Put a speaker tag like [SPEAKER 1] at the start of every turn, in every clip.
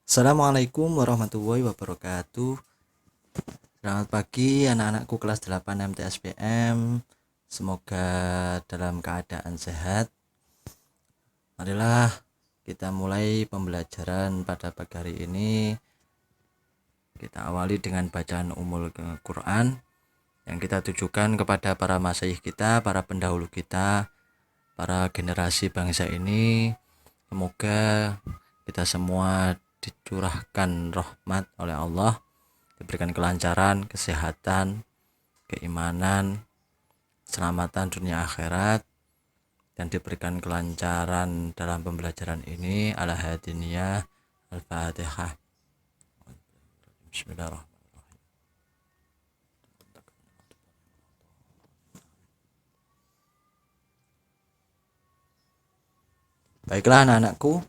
[SPEAKER 1] Assalamualaikum warahmatullahi wabarakatuh. Selamat pagi anak-anakku kelas 8 MTSPM. Semoga dalam keadaan sehat. Marilah kita mulai pembelajaran pada pagi hari ini. Kita awali dengan bacaan Ummul Quran yang kita tujukan kepada para masyayikh kita, para pendahulu kita, para generasi bangsa ini. Semoga kita semua dicurahkan rahmat oleh Allah, diberikan kelancaran, kesehatan, keimanan, keselamatan dunia akhirat, dan diberikan kelancaran dalam pembelajaran ini. Ala hadiniyah. Al-Fatihah. Bismillahirrahmanirrahim. Baiklah anak-anakku,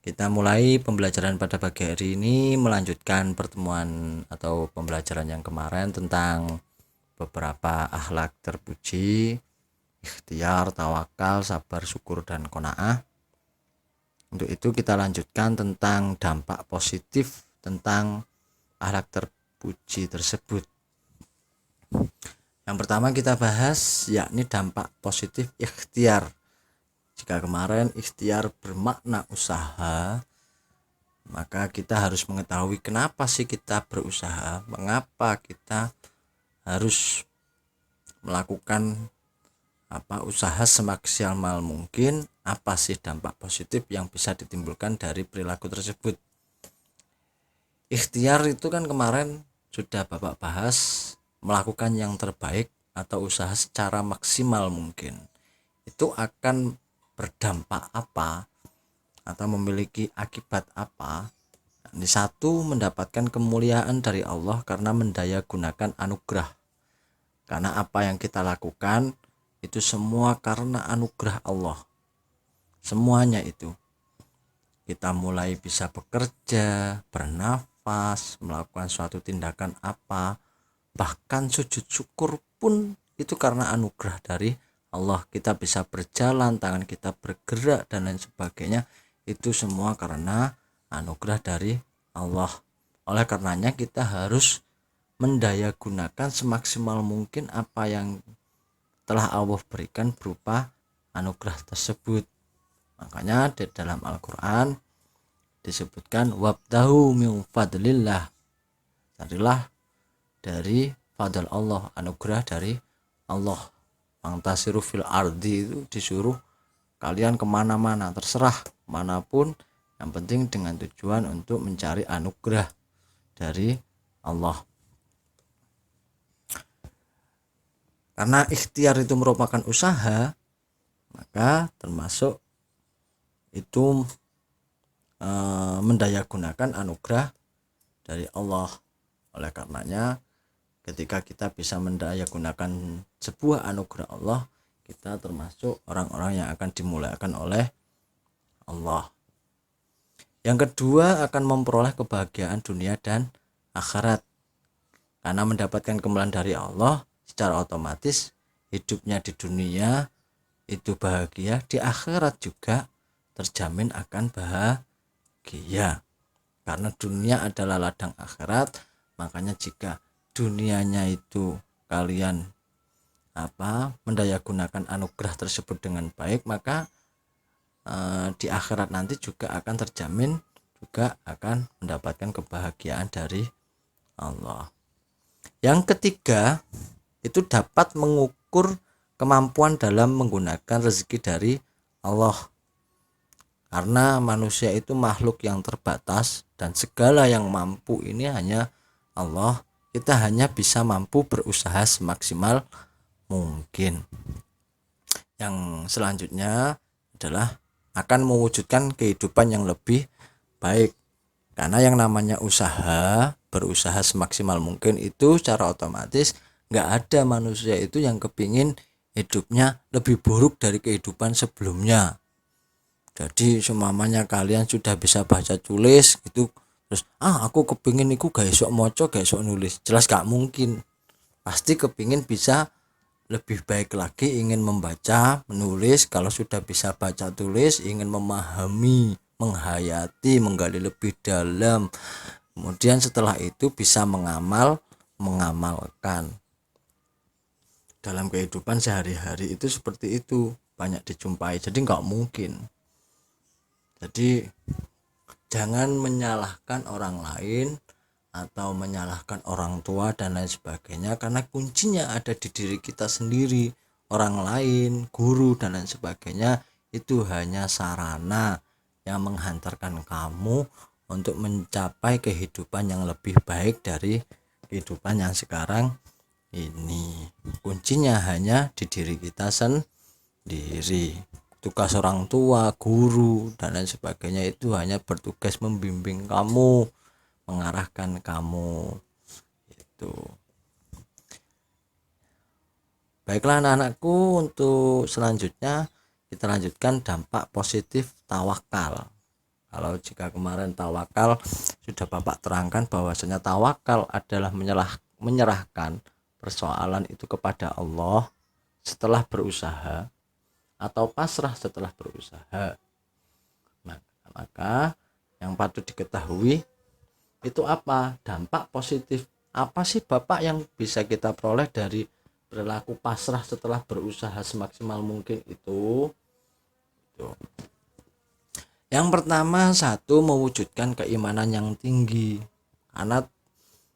[SPEAKER 1] kita mulai pembelajaran pada pagi hari ini, melanjutkan pertemuan atau pembelajaran yang kemarin tentang beberapa akhlak terpuji, ikhtiar, tawakal, sabar, syukur, dan qanaah. Untuk itu kita lanjutkan tentang dampak positif tentang akhlak terpuji tersebut. Yang pertama kita bahas yakni dampak positif ikhtiar. Jika kemarin ikhtiar bermakna usaha, maka kita harus mengetahui kenapa sih kita berusaha, mengapa kita harus melakukan usaha semaksimal mungkin, apa sih dampak positif yang bisa ditimbulkan dari perilaku tersebut. Ikhtiar itu kan kemarin sudah Bapak bahas, melakukan yang terbaik atau usaha secara maksimal mungkin. Itu akan berdampak apa atau memiliki akibat apa? Ini satu, mendapatkan kemuliaan dari Allah karena mendaya gunakan anugerah. Karena apa yang kita lakukan itu semua karena anugerah Allah. Semuanya itu. Kita mulai bisa bekerja, bernafas, melakukan suatu tindakan apa, bahkan sujud syukur pun itu karena anugerah dari Allah. Kita bisa berjalan, tangan kita bergerak dan lain sebagainya, itu semua karena anugerah dari Allah. Oleh karenanya kita harus mendaya gunakan semaksimal mungkin apa yang telah Allah berikan berupa anugerah tersebut. Makanya di dalam Al-Quran disebutkan wabtahu min fadlillah, carilah dari fadl Allah, anugerah dari Allah. Fantasiru fil ardi, itu disuruh kalian kemana-mana, terserah manapun, yang penting dengan tujuan untuk mencari anugerah dari Allah. Karena ikhtiar itu merupakan usaha, maka termasuk itu mendayagunakan anugerah dari Allah. Oleh karenanya ketika kita bisa mendayagunakan sebuah anugerah Allah, kita termasuk orang-orang yang akan dimuliakan oleh Allah. Yang kedua, akan memperoleh kebahagiaan dunia dan akhirat. Karena mendapatkan kemuliaan dari Allah, secara otomatis hidupnya di dunia itu bahagia, di akhirat juga terjamin akan bahagia. Karena dunia adalah ladang akhirat, makanya jika dunianya itu kalian mendayagunakan anugerah tersebut dengan baik, maka di akhirat nanti juga akan terjamin, juga akan mendapatkan kebahagiaan dari Allah. Yang ketiga, itu dapat mengukur kemampuan dalam menggunakan rezeki dari Allah. Karena manusia itu makhluk yang terbatas dan segala yang mampu ini hanya Allah. Kita hanya bisa mampu berusaha semaksimal mungkin. Yang selanjutnya adalah akan mewujudkan kehidupan yang lebih baik. Karena yang namanya usaha, berusaha semaksimal mungkin, itu secara otomatis gak ada manusia itu yang kepingin hidupnya lebih buruk dari kehidupan sebelumnya. Jadi seumpamanya kalian sudah bisa baca tulis gitu, terus aku kepingin iku gak esok moco, gak esok nulis, jelas gak mungkin. Pasti kepingin bisa lebih baik lagi ingin membaca, menulis. Kalau sudah bisa baca tulis, ingin memahami, menghayati, menggali lebih dalam. Kemudian setelah itu bisa mengamalkan. Dalam kehidupan sehari-hari itu seperti itu, banyak dijumpai. Jadi nggak mungkin. Jadi jangan menyalahkan orang lain atau menyalahkan orang tua dan lain sebagainya, karena kuncinya ada di diri kita sendiri. Orang lain, guru dan lain sebagainya itu hanya sarana yang menghantarkan kamu untuk mencapai kehidupan yang lebih baik dari kehidupan yang sekarang ini. Kuncinya hanya di diri kita sendiri. Tugas orang tua, guru dan lain sebagainya itu hanya bertugas membimbing kamu, mengarahkan kamu. Itu. Baiklah anak-anakku, untuk selanjutnya kita lanjutkan dampak positif tawakal. Kalau jika kemarin tawakal sudah Bapak terangkan bahwasanya tawakal adalah menyerahkan persoalan itu kepada Allah setelah berusaha atau pasrah setelah berusaha. Maka yang patut diketahui itu apa? Dampak positif apa sih Bapak yang bisa kita peroleh dari perilaku pasrah setelah berusaha semaksimal mungkin itu? Yang pertama, satu, mewujudkan keimanan yang tinggi. Karena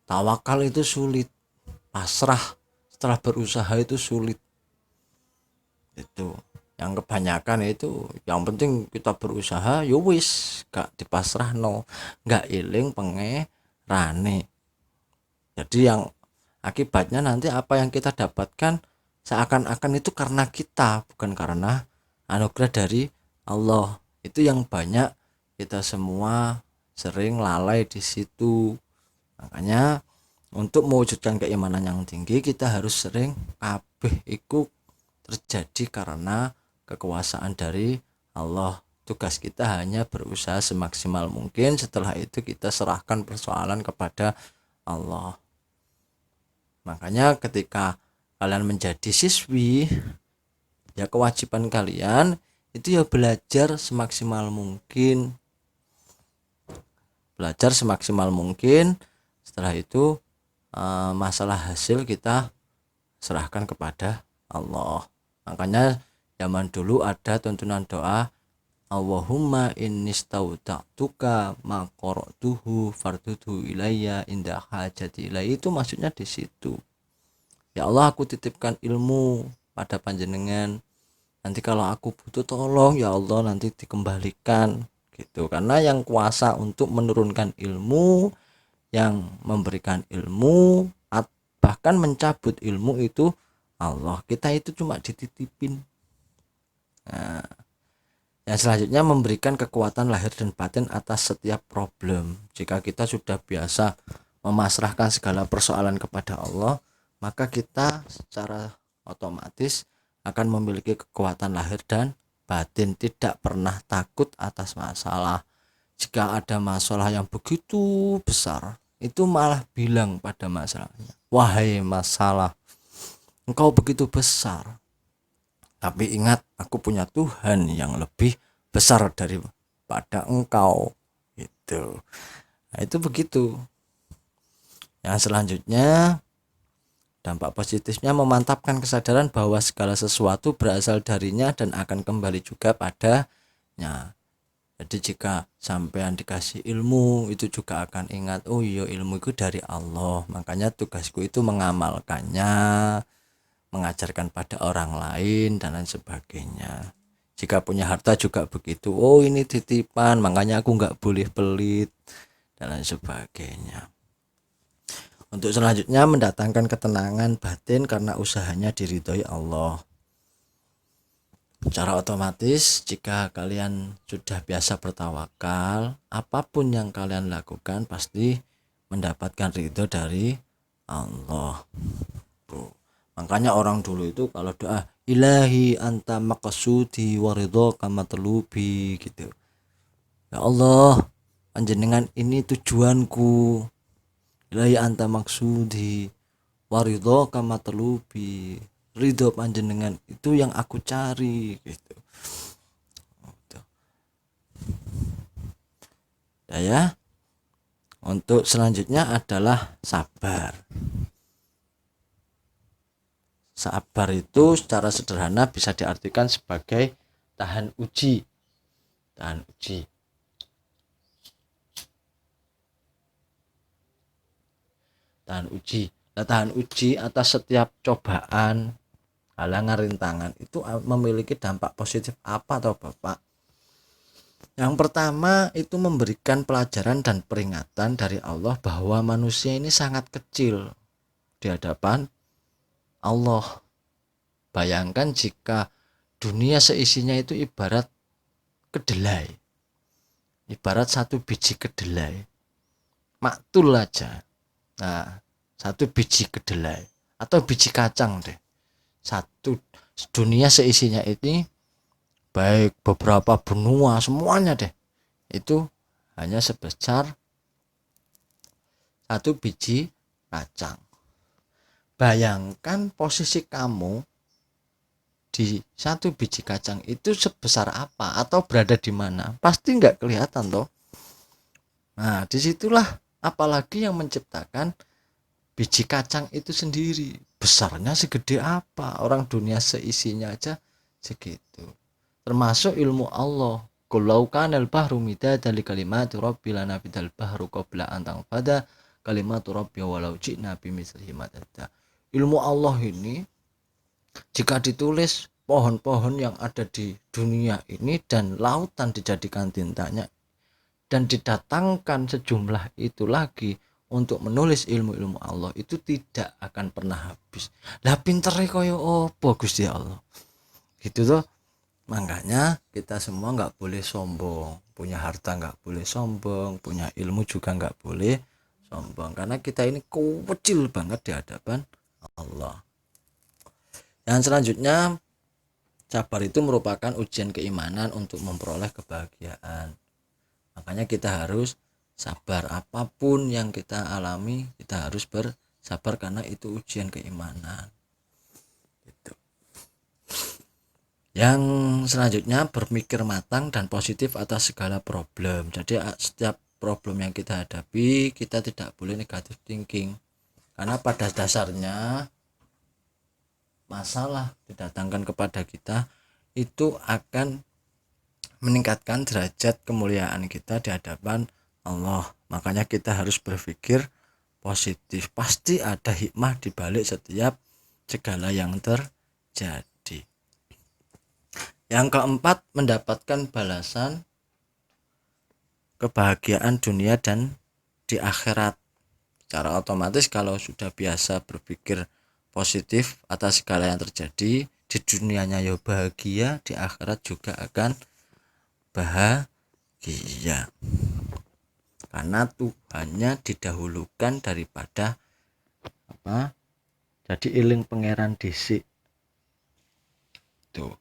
[SPEAKER 1] tawakal itu sulit, pasrah setelah berusaha itu sulit. Itu yang kebanyakan itu, yang penting kita berusaha ya wis, gak dipasrah no, gak iling pengerane. Jadi yang akibatnya nanti apa yang kita dapatkan seakan-akan itu karena kita, bukan karena anugerah dari Allah. Itu yang banyak kita semua sering lalai di situ. Makanya untuk mewujudkan keimanan yang tinggi kita harus sering kabeh iku terjadi karena kekuasaan dari Allah. Tugas kita hanya berusaha semaksimal mungkin, setelah itu kita serahkan persoalan kepada Allah. Makanya ketika kalian menjadi siswi, ya kewajiban kalian itu ya belajar semaksimal mungkin. Belajar semaksimal mungkin, setelah itu masalah hasil kita serahkan kepada Allah. Makanya zaman dulu ada tuntunan doa, Allahumma innistauda'tuka ma qara'tuhu farduhu ilayya inda hajati ilayya. Itu maksudnya di situ. Ya Allah, aku titipkan ilmu pada panjenengan. Nanti kalau aku butuh tolong ya Allah nanti dikembalikan gitu. Karena yang kuasa untuk menurunkan ilmu, yang memberikan ilmu, bahkan mencabut ilmu itu Allah. Kita itu cuma dititipin. Nah, yang selanjutnya memberikan kekuatan lahir dan batin atas setiap problem. Jika kita sudah biasa memasrahkan segala persoalan kepada Allah, maka kita secara otomatis akan memiliki kekuatan lahir dan batin, tidak pernah takut atas masalah. Jika ada masalah yang begitu besar, itu malah bilang pada masalahnya, wahai masalah, engkau begitu besar, tapi ingat aku punya Tuhan yang lebih besar daripada engkau. Gitu. Nah, itu begitu. Yang selanjutnya, dampak positifnya memantapkan kesadaran bahwa segala sesuatu berasal darinya dan akan kembali juga padanya. Jadi jika sampean dikasih ilmu, itu juga akan ingat, oh iya ilmu itu dari Allah. Makanya tugasku itu mengamalkannya, mengajarkan pada orang lain dan lain sebagainya. Jika punya harta juga begitu, oh ini titipan, makanya aku nggak boleh pelit dan lain sebagainya. Untuk selanjutnya, mendatangkan ketenangan batin karena usahanya diridhoi Allah. Secara otomatis jika kalian sudah biasa bertawakal, apapun yang kalian lakukan pasti mendapatkan ridho dari Allah. Tuh. Makanya orang dulu itu kalau doa, ilahi anta maqsudi wa ridhoka matlubi gitu. Ya Allah, panjenengan ini tujuanku. Ilahi anta maksudi wa ridhoka matlubi. ridho panjenengan itu yang aku cari gitu. Nah, ya. Untuk selanjutnya adalah sabar. Sabar itu secara sederhana bisa diartikan sebagai tahan uji. Tahan uji. Tahan uji. Nah, tahan uji atas setiap cobaan, halangan, rintangan itu memiliki dampak positif apa toh Bapak? Yang pertama itu memberikan pelajaran dan peringatan dari Allah bahwa manusia ini sangat kecil di hadapan Allah. Bayangkan jika dunia seisinya itu ibarat kedelai, ibarat satu biji kedelai, maktul aja. Nah, satu biji kedelai atau biji kacang deh, satu dunia seisinya ini, baik beberapa benua semuanya deh, itu hanya sebesar satu biji kacang. Bayangkan posisi kamu di satu biji kacang itu sebesar apa atau berada di mana, pasti nggak kelihatan toh. Nah, disitulah apalagi yang menciptakan biji kacang itu sendiri, besarnya segede apa, orang dunia seisinya aja segitu. Termasuk ilmu Allah, Qulau kanal bahru midadan li kalimati rabbi lanafidal bahru qabla an tanfada kalimatu rabbi walau ji'na bimithlihi madada. Ilmu Allah ini jika ditulis pohon-pohon yang ada di dunia ini dan lautan dijadikan tintanya dan didatangkan sejumlah itu lagi untuk menulis ilmu-ilmu Allah, itu tidak akan pernah habis. Lah pintere koyo opo Gusti Allah. Gitu tuh. Makanya kita semua nggak boleh sombong, punya harta nggak boleh sombong, punya ilmu juga nggak boleh sombong, karena kita ini kecil banget di hadapan Allah. Dan selanjutnya, sabar itu merupakan ujian keimanan untuk memperoleh kebahagiaan. Makanya kita harus sabar, apapun yang kita alami kita harus bersabar karena itu ujian keimanan. Gitu. Yang selanjutnya, berpikir matang dan positif atas segala problem. Jadi setiap problem yang kita hadapi kita tidak boleh negatif thinking, karena pada dasarnya masalah didatangkan kepada kita itu akan meningkatkan derajat kemuliaan kita di hadapan Allah. Makanya kita harus berpikir positif. Pasti ada hikmah di balik setiap segala yang terjadi. Yang keempat, mendapatkan balasan kebahagiaan dunia dan di akhirat. Secara otomatis kalau sudah biasa berpikir positif atas segala yang terjadi, di dunianya ya bahagia, di akhirat juga akan bahagia. Karena Tuhannya didahulukan daripada apa? Jadi iling pangeran dhisik. Tuh.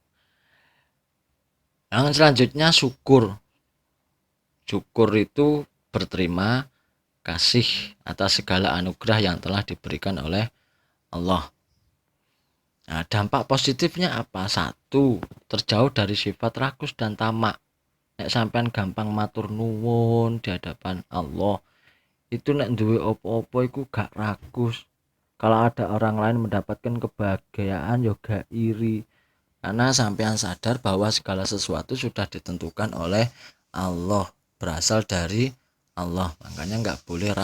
[SPEAKER 1] Yang selanjutnya syukur. Syukur itu berterima kasih atas segala anugerah yang telah diberikan oleh Allah. Nah, dampak positifnya apa? Satu, terjauh dari sifat rakus dan tamak. Nek sampean gampang matur nuwun di hadapan Allah, itu nek duwe opo-opo iku gak rakus. Kalau ada orang lain mendapatkan kebahagiaan yo gak iri, karena sampean sadar bahwa segala sesuatu sudah ditentukan oleh Allah, berasal dari Allah. Makanya nggak boleh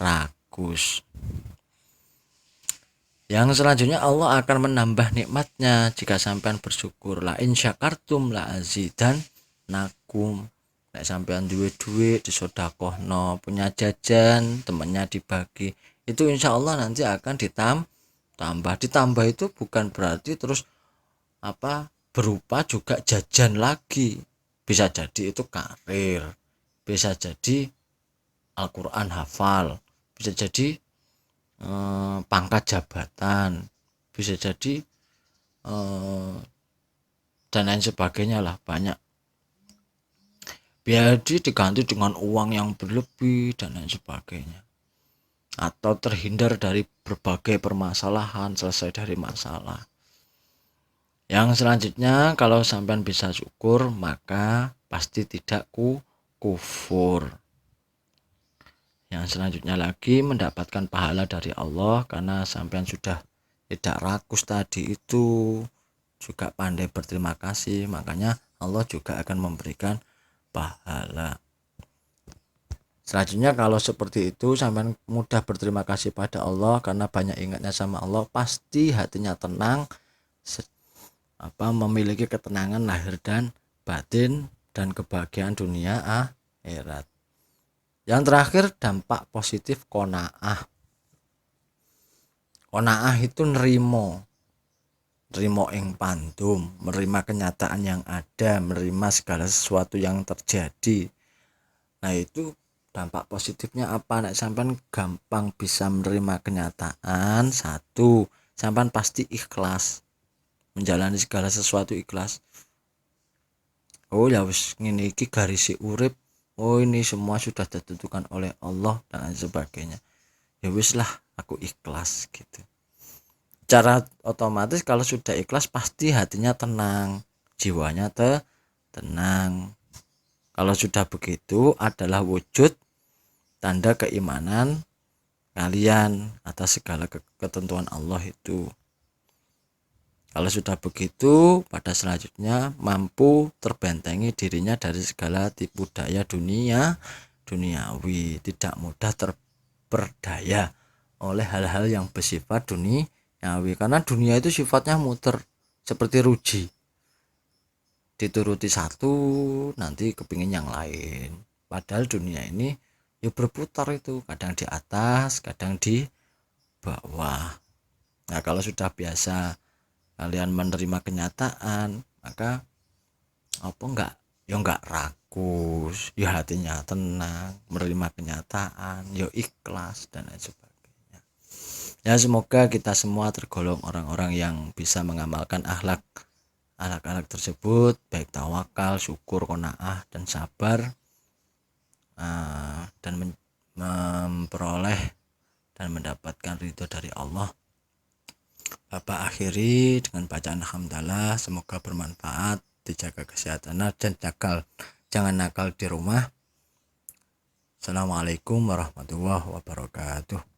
[SPEAKER 1] rakus. Yang selanjutnya, Allah akan menambah nikmatnya jika sampean bersyukur. La in syakartum la azidannakum. Nek sampean duwe duit disedekahno, punya jajan temennya dibagi, itu insya Allah nanti akan ditambah itu bukan berarti terus berupa juga jajan lagi. Bisa jadi itu karir, bisa jadi Al-Quran hafal, bisa jadi pangkat jabatan, bisa jadi dan lain sebagainya lah, banyak. Biar diganti dengan uang yang berlebih dan lain sebagainya, atau terhindar dari berbagai permasalahan, selesai dari masalah. Yang selanjutnya, kalau sampean bisa syukur maka pasti tidak kufur. Yang selanjutnya lagi, mendapatkan pahala dari Allah karena sampean sudah tidak rakus tadi itu, juga pandai berterima kasih, makanya Allah juga akan memberikan pahala. Selanjutnya, kalau seperti itu sampean mudah berterima kasih pada Allah karena banyak ingatnya sama Allah, pasti hatinya tenang, memiliki ketenangan lahir dan batin dan kebahagiaan dunia akhirat. Yang terakhir, dampak positif qanaah. Qanaah itu nerimo ing pandum, menerima kenyataan yang ada, menerima segala sesuatu yang terjadi. Nah, itu dampak positifnya apa? Nek sampean gampang bisa menerima kenyataan, satu, sampean pasti ikhlas menjalani segala sesuatu, ikhlas. Oh ya wis ngene iki garisi urip, oh ini semua sudah ditentukan oleh Allah dan sebagainya, ya wis lah aku ikhlas gitu. Cara otomatis kalau sudah ikhlas pasti hatinya tenang, jiwanya tenang. Kalau sudah begitu adalah wujud tanda keimanan kalian atas segala ketentuan Allah itu. Kalau sudah begitu, pada selanjutnya mampu terbentengi dirinya dari segala tipu daya duniawi, tidak mudah terperdaya oleh hal-hal yang bersifat duniawi, karena dunia itu sifatnya muter seperti ruji, dituruti satu nanti kepingin yang lain, padahal dunia ini ya berputar itu, kadang di atas kadang di bawah. Nah, kalau sudah biasa kalian menerima kenyataan, maka enggak rakus, ya hatinya tenang, menerima kenyataan, ya ikhlas dan lain sebagainya. Ya, semoga kita semua tergolong orang-orang yang bisa mengamalkan akhlak tersebut, baik tawakal, syukur, qanaah dan sabar, dan memperoleh dan mendapatkan ridho dari Allah. Bapak akhiri dengan bacaan hamdalah, semoga bermanfaat, dijaga kesehatan dan jangan nakal di rumah. Assalamualaikum warahmatullahi wabarakatuh.